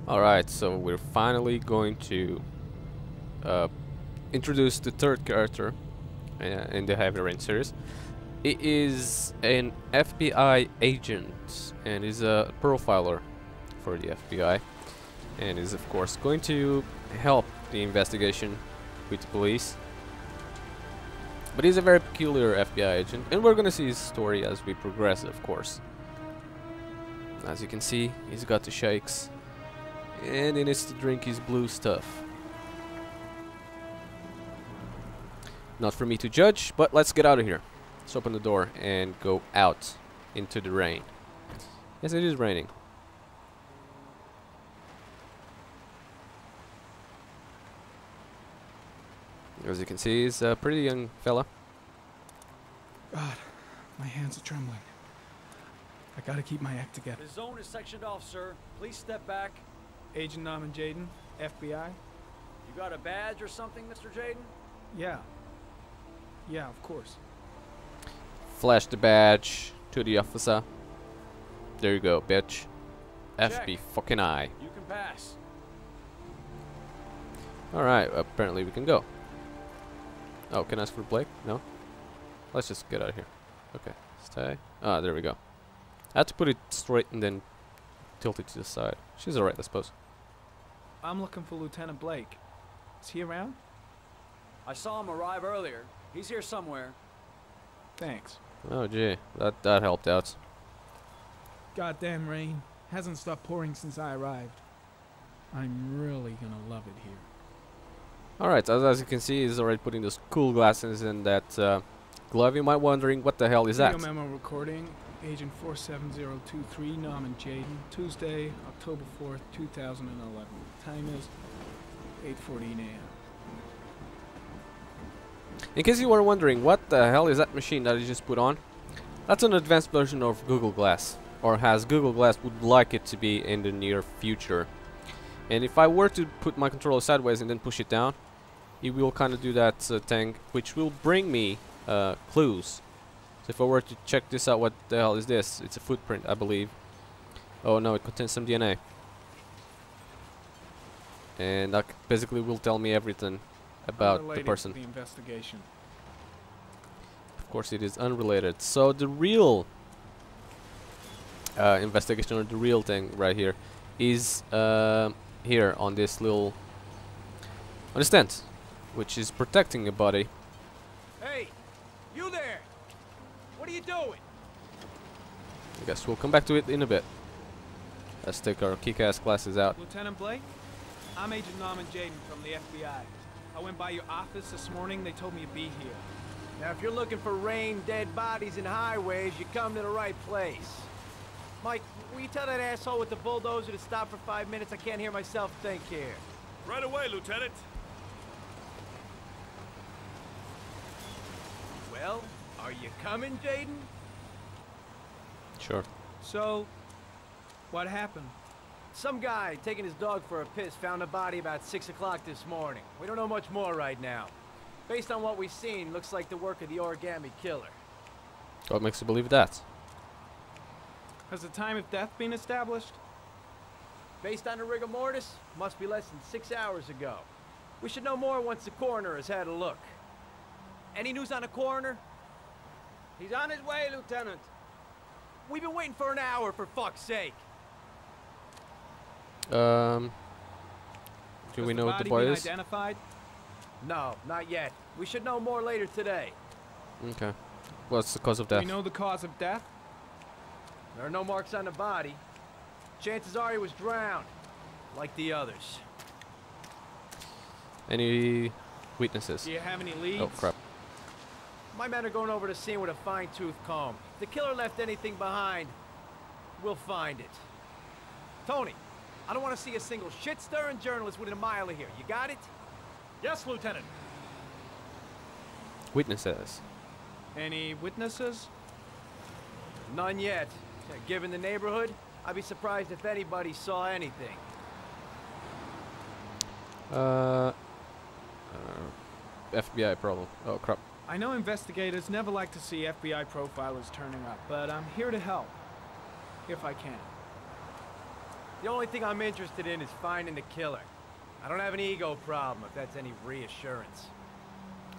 Alright, so we're finally going to introduce the third character in the Heavy Rain series. It is an FBI agent and is a profiler for the FBI, and is of course going to help the investigation with the police. But he's a very peculiar FBI agent, and we're gonna see his story as we progress, of course. As you can see, he's got the shakes, and he needs to drink his blue stuff. Not for me to judge, but let's get out of here. Let's open the door and go out into the rain. Yes, it is raining. As you can see, he's a pretty young fella. God, my hands are trembling. I gotta keep my act together. The zone is sectioned off, sir. Please step back. Agent Jayden, F.B.I. You got a badge or something, Mr. Jayden? Yeah. Yeah, of course. Flash the badge to the officer. There you go, bitch. F.B.I. You can pass. Alright, apparently we can go. Oh, can I ask for Blake? No? Let's just get out of here. Okay, stay. Ah, there we go. I had to put it straight and then tilt it to the side. She's alright, I suppose. I'm looking for Lieutenant Blake. Is he around? I saw him arrive earlier. He's here somewhere. Thanks. Oh gee, that helped out. Goddamn rain. Hasn't stopped pouring since I arrived. I'm really gonna love it here. Alright, as you can see, he's already putting those cool glasses in that glove. You might wondering what the hell is that? Video memo recording. Agent 47023, Norman Jayden. Tuesday, October 4th, 2011. Time is 8:14 a.m. In case you were wondering, what the hell is that machine that he just put on? That's an advanced version of Google Glass, or as Google Glass would like it to be in the near future. And if I were to put my controller sideways and then push it down, it will kind of do that thing, which will bring me clues. So if I were to check this out, what the hell is this? It's a footprint, I believe. Oh no, it contains some DNA. And that basically will tell me everything about the person. To the investigation. Of course, it is unrelated. So the real investigation, or the real thing right here, is here on this little tent, which is protecting a body. Hey, you there? What are you doing? I guess we'll come back to it in a bit. Let's take our kick-ass glasses out. Lieutenant Blake, I'm Agent Norman Jayden from the FBI. I went by your office this morning. They told me you'd be here. Now, if you're looking for rain, dead bodies, and highways, you come to the right place. Mike, will you tell that asshole with the bulldozer to stop for 5 minutes? I can't hear myself think here. Right away, Lieutenant. Well, are you coming, Jayden? Sure. So, what happened? Some guy taking his dog for a piss found a body about 6 o'clock this morning. We don't know much more right now. Based on what we've seen, looks like the work of the Origami killer. What makes you believe that? Has the time of death been established? Based on the rigor mortis, must be less than 6 hours ago. We should know more once the coroner has had a look. Any news on the coroner? He's on his way, Lieutenant. We've been waiting for an hour, for fuck's sake. Do we know what the boy is? Identified? No, not yet. We should know more later today. Okay. What's the cause of death? We know the cause of death? There are no marks on the body. Chances are he was drowned, like the others. Any witnesses? Do you have any leads? Oh crap. My men are going over the scene with a fine-tooth comb. If the killer left anything behind, we'll find it. Tony, I don't want to see a single shit-stirring journalist within a mile of here. You got it? Yes, Lieutenant. Witnesses. Any witnesses? None yet. Given the neighborhood, I'd be surprised if anybody saw anything. FBI problem. Oh crap. I know investigators never like to see FBI profilers turning up, but I'm here to help, if I can. The only thing I'm interested in is finding the killer. I don't have an ego problem, if that's any reassurance.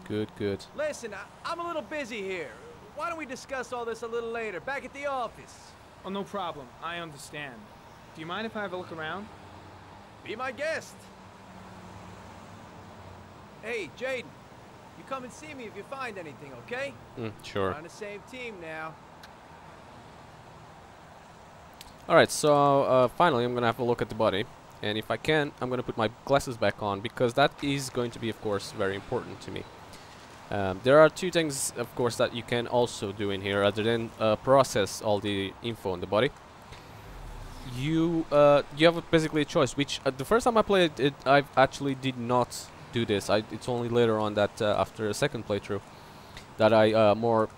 Good, good. Listen, I'm a little busy here. Why don't we discuss all this a little later, back at the office? Oh, no problem. I understand. Do you mind if I have a look around? Be my guest. Hey, Jayden, you come and see me if you find anything, okay? Sure. We're on the same team now. Alright, so finally I'm gonna have a look at the body. And if I can, I'm gonna put my glasses back on, because that is going to be, of course, very important to me. There are two things, of course, that you can also do in here, other than process all the info on the body. You have basically a choice, which the first time I played it, I actually did not do this. It's only later on that, after a second playthrough, that I more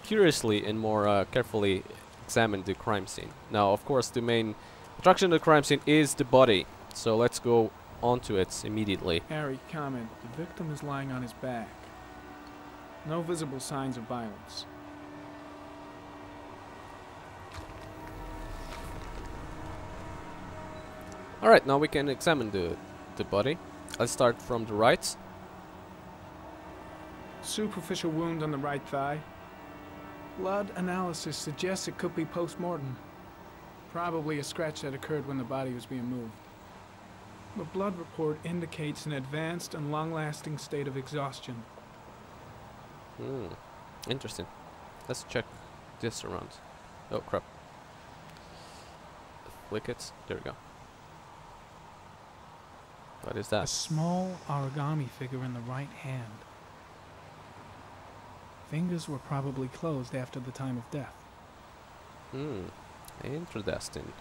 curiously and more carefully examined the crime scene. Now, of course, the main attraction of the crime scene is the body, so let's go onto it immediately. Harry, comment. The victim is lying on his back. No visible signs of violence. Alright, now we can examine the body. Let's start from the right. Superficial wound on the right thigh. Blood analysis suggests it could be post-mortem. Probably a scratch that occurred when the body was being moved. The blood report indicates an advanced and long-lasting state of exhaustion. Interesting. Let's check this around. Oh crap. Flick it. There we go. What is A that? small origami figure in the right hand. Fingers were probably closed after the time of death. Interesting.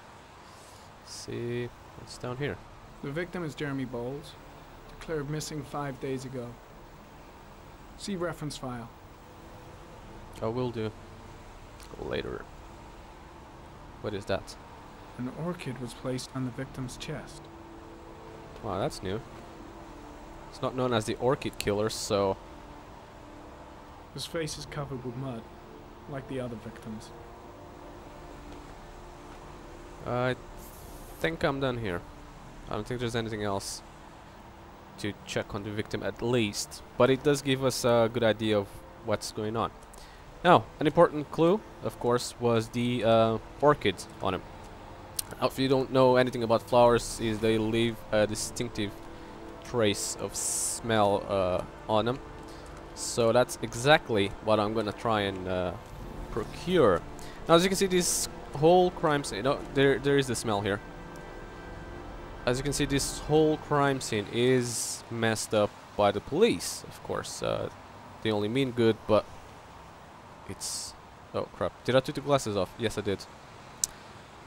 See what's down here. The victim is Jeremy Bowles, declared missing 5 days ago. See reference file. Oh, will do. Later. What is that? An orchid was placed on the victim's chest. Wow, that's new. It's not known as the orchid killer, so... His face is covered with mud, like the other victims. I think I'm done here. I don't think there's anything else to check on the victim, at least. But it does give us a good idea of what's going on. Now, an important clue, of course, was the orchid on him. Now, if you don't know anything about flowers, is they leave a distinctive trace of smell on them. So that's exactly what I'm gonna try and procure. Now, as you can see, this whole crime scene, there is the smell here. As you can see, this whole crime scene is messed up by the police, of course. They only mean good, but it's... Oh crap, did I take the glasses off? Yes, I did.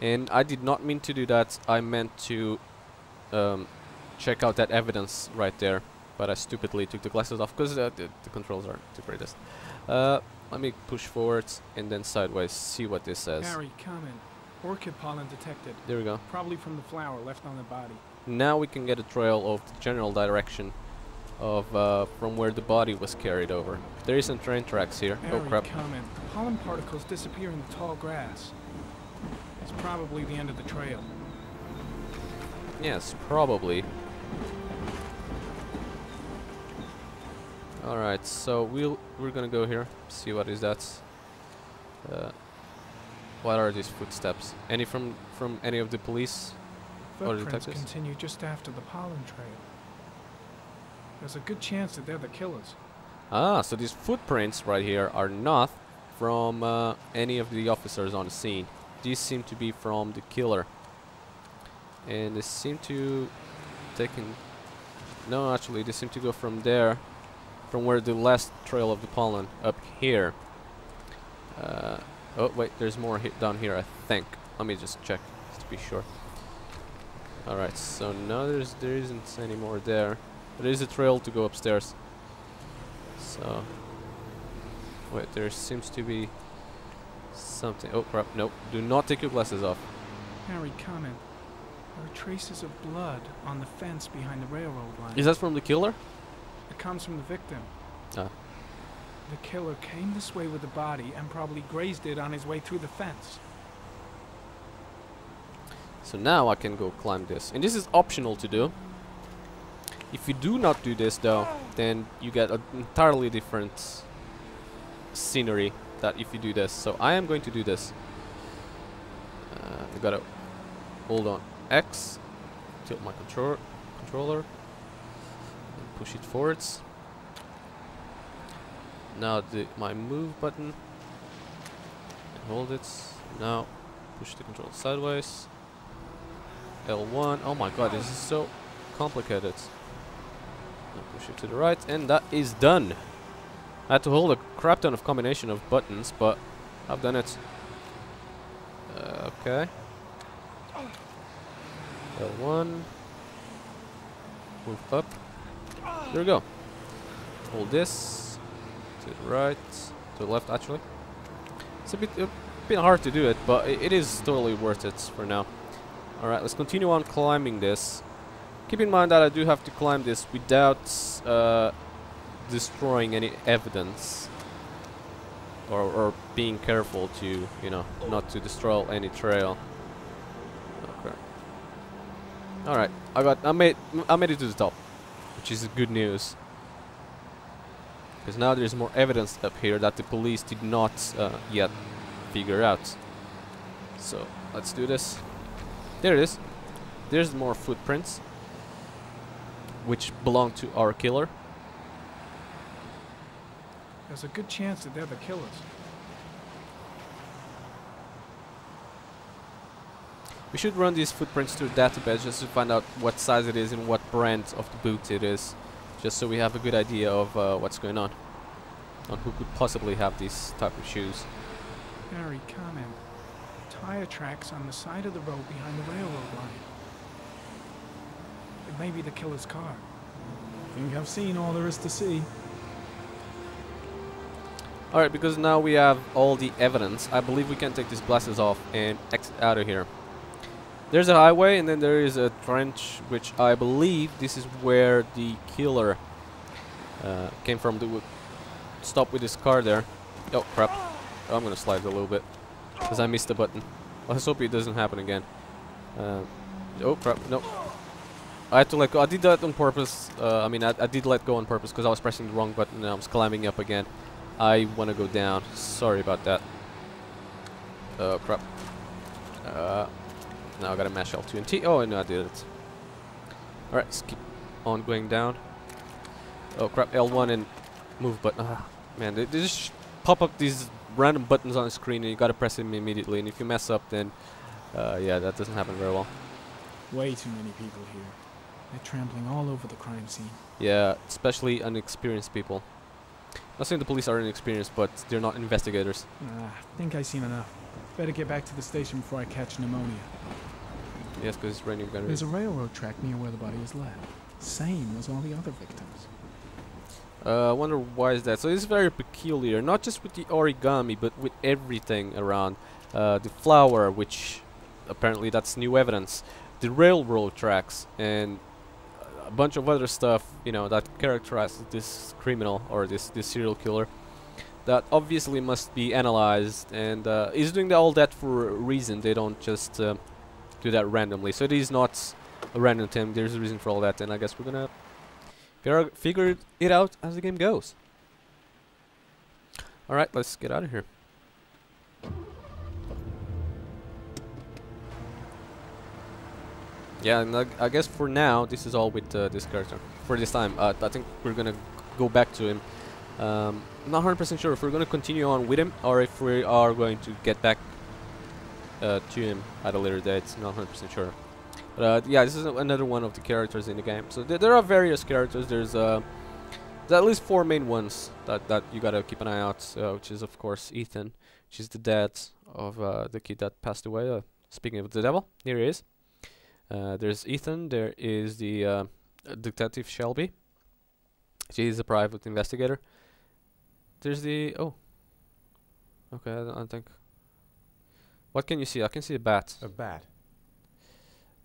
And I did not mean to do that. I meant to check out that evidence right there, but I stupidly took the glasses off because the controls aren't the greatest. Let me push forward and then sideways, see what this says. Harry, comment. Orchid pollen detected. There we go. Probably from the flower left on the body. Now we can get a trail of the general direction of from where the body was carried over. There is some train tracks here. Harry, Oh crap. comment. Pollen particles disappear in the tall grass. It's probably the end of the trail. Yes, probably. Alright, so we're gonna go here, see what is that. What are these footsteps? Any from any of the police or Footprints detectives? continue just after the pollen trail. There's a good chance that they're the killers. Ah, so these footprints right here are not from any of the officers on the scene. These seem to be from the killer. And they seem to taken... No, actually, they seem to go from there, from where the last trail of the pollen, up here. Oh, wait, there's more down here, I think. Let me just check, just to be sure. Alright, so now there isn't any more there. There is a trail to go upstairs. So... Wait, there seems to be something. Oh crap, nope. Do not take your glasses off. Harry, comment. There are traces of blood on the fence behind the railroad line. Is that from the killer? It comes from the victim. Ah. The killer came this way with the body and probably grazed it on his way through the fence. So now I can go climb this. And this is optional to do. If you do not do this though, then you get an entirely different scenery that if you do this. So I am going to do this. I gotta hold on X, tilt my controller, and push it forwards. Now my move button, and hold it. Now push the controller sideways. L1. Oh my god, this is so complicated. Now push it to the right, and that is done. I had to hold a crap ton of combination of buttons, but I've done it. Okay. L1. Move up. There we go. Hold this. To the right. To the left, actually. It's a bit hard to do it, but it is totally worth it for now. Alright, let's continue on climbing this. Keep in mind that I do have to climb this without destroying any evidence. Or being careful to, you know, not to destroy any trail. Okay. Alright, I made it to the top, which is good news. Because now there's more evidence up here that the police did not yet figure out. So let's do this. There it is. There's more footprints, which belong to our killer. There's a good chance that they're the killers. We should run these footprints to a database just to find out what size it is and what brand of the boot it is, just so we have a good idea of what's going on who could possibly have these type of shoes. Very common. Tire tracks on the side of the road behind the railroad line. It may be the killer's car. I think I've seen all there is to see. Alright, because now we have all the evidence, I believe we can take these glasses off and exit out of here. There's a highway and then there is a trench, which I believe this is where the killer came from. Stop with his car there. Oh crap. Oh, I'm gonna slide a little bit because I missed the button. Let's hope it doesn't happen again. Oh crap, no. I had to let go. I did that on purpose. I mean, I did let go on purpose because I was pressing the wrong button and I was climbing up again. I want to go down. Sorry about that. Oh crap. Now I gotta mash L2 and T. Oh, no, I did it. Alright, let's keep on going down. Oh crap, L1 and move button. Man, they just pop up these random buttons on the screen and you gotta press them immediately. And if you mess up, then yeah, that doesn't happen very well. Way too many people here. They're trampling all over the crime scene. Yeah, especially unexperienced people. Not saying the police are inexperienced, but they're not investigators. I think I've seen enough. Better get back to the station before I catch pneumonia. Yes, because it's raining. There's a railroad track near where the body was left. Same as all the other victims. I wonder why is that. So it's very peculiar, not just with the origami, but with everything around. The flower, which apparently that's new evidence. The railroad tracks and a bunch of other stuff, you know, that characterizes this criminal or this serial killer. That obviously must be analyzed, and is doing all that for a reason. They don't just do that randomly. So it is not a random thing. There's a reason for all that, and I guess we're gonna figure it out as the game goes. All right, let's get out of here. Yeah, and I guess for now this is all with this character for this time. I think we're gonna go back to him. I'm not 100% sure if we're gonna continue on with him or if we are going to get back to him at a later date. Not 100% sure. But yeah, this is another one of the characters in the game. So there are various characters. There's at least 4 main ones that you gotta keep an eye out. Which is of course Ethan, which is the dad of the kid that passed away. Speaking of the devil, here he is. There's Ethan. There is the detective Shelby. She is a private investigator. There's the okay, I think. What can you see? I can see a bat. A bat.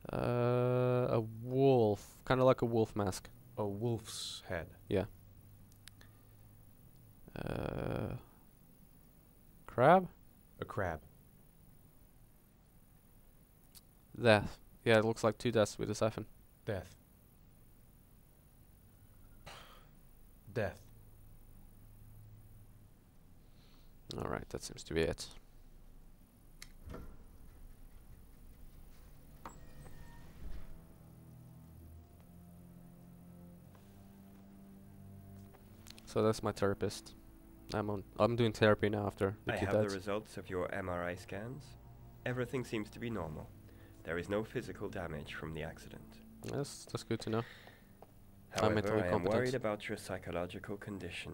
A wolf, kind of like a wolf mask. A wolf's head. Yeah. Crab. A crab. Death. Yeah, it looks like 2 deaths with a siphon. Death. Death. Alright, that seems to be it. So that's my therapist. I'm doing therapy now after the I kid have died. the results of your MRI scans. Everything seems to be normal. There is no physical damage from the accident. That's good to know. However, mentally I am competent. worried about your psychological condition.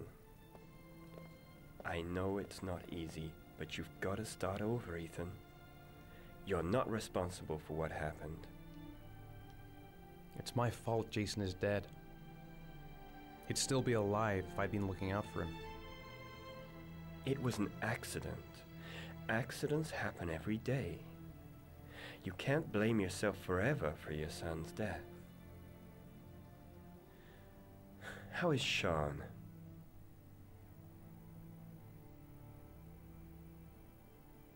I know it's not easy, but you've got to start over, Ethan. You're not responsible for what happened. It's my fault Jason is dead. He'd still be alive if I'd been looking out for him. It was an accident. Accidents happen every day. You can't blame yourself forever for your son's death. How is Sean?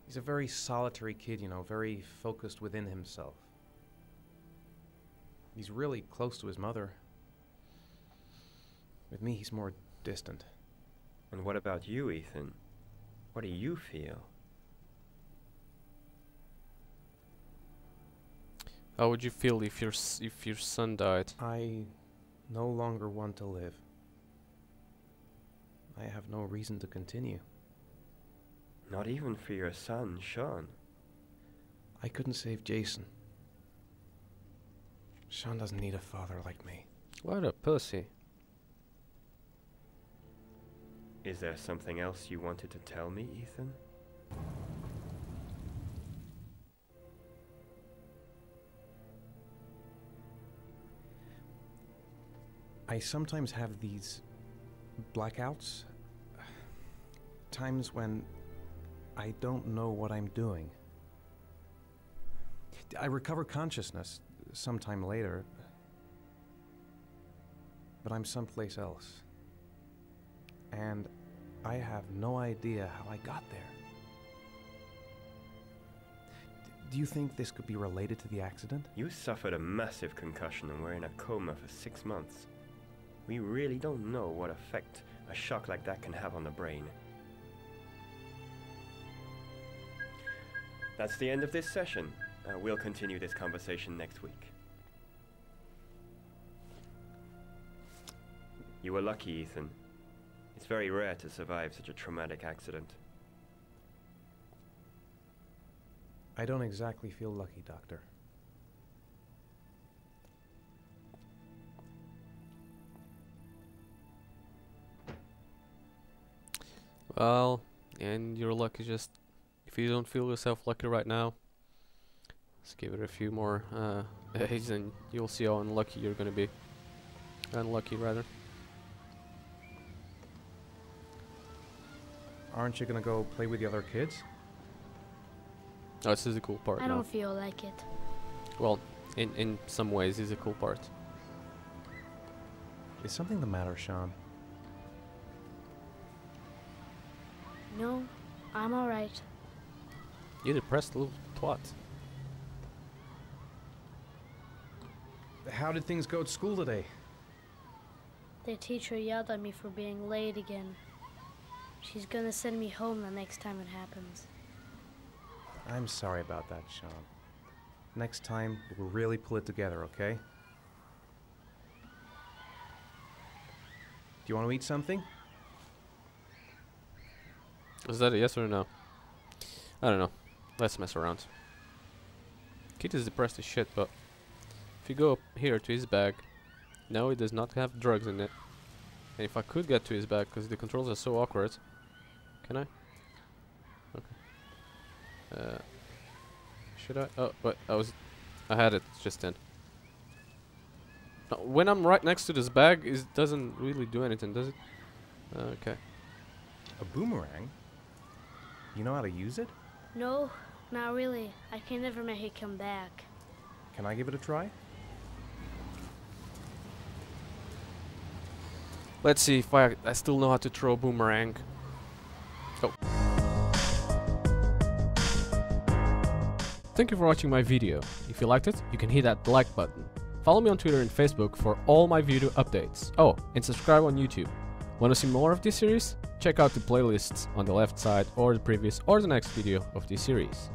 He's a very solitary kid, you know, very focused within himself. He's really close to his mother. With me, he's more distant. And what about you, Ethan? What do you feel? How would you feel if your son died? I no longer want to live. I have no reason to continue. Not even for your son, Sean. I couldn't save Jason. Sean doesn't need a father like me. What a pussy. Is there something else you wanted to tell me, Ethan? I sometimes have these blackouts. Times when I don't know what I'm doing. I recover consciousness sometime later, but I'm someplace else. And I have no idea how I got there. Do you think this could be related to the accident? You suffered a massive concussion and were in a coma for 6 months. We really don't know what effect a shock like that can have on the brain. That's the end of this session. We'll continue this conversation next week. You were lucky, Ethan. It's very rare to survive such a traumatic accident. I don't exactly feel lucky, Doctor. Well, and your luck is just, if you don't feel yourself lucky right now, let's give it a few more days and you'll see how unlucky you're gonna be. Unlucky, rather. Aren't you gonna go play with the other kids? Oh, this is the cool part I now. don't feel like it. Well, in some ways, this is a cool part. Is something the matter, Sean? No, I'm alright. You depressed little twat. How did things go at school today? The teacher yelled at me for being late again. She's gonna send me home the next time it happens. I'm sorry about that, Sean. Next time, we'll really pull it together, okay? Do you want to eat something? Is that a yes or a no? I don't know. Let's mess around. Kid is depressed as shit, but if you go up here to his bag, no, it does not have drugs in it. And if I could get to his bag, because the controls are so awkward, can I? Okay. Should I? Oh, but I had it just then. No, when I'm right next to this bag, it doesn't really do anything, does it? Okay. A boomerang? You know how to use it? No, not really. I can never make it come back. Can I give it a try? Let's see if I still know how to throw a boomerang. Oh. Thank you for watching my video. If you liked it, you can hit that like button. Follow me on Twitter and Facebook for all my video updates. Oh, and subscribe on YouTube. Want to see more of this series? Check out the playlists on the left side or the previous or the next video of this series.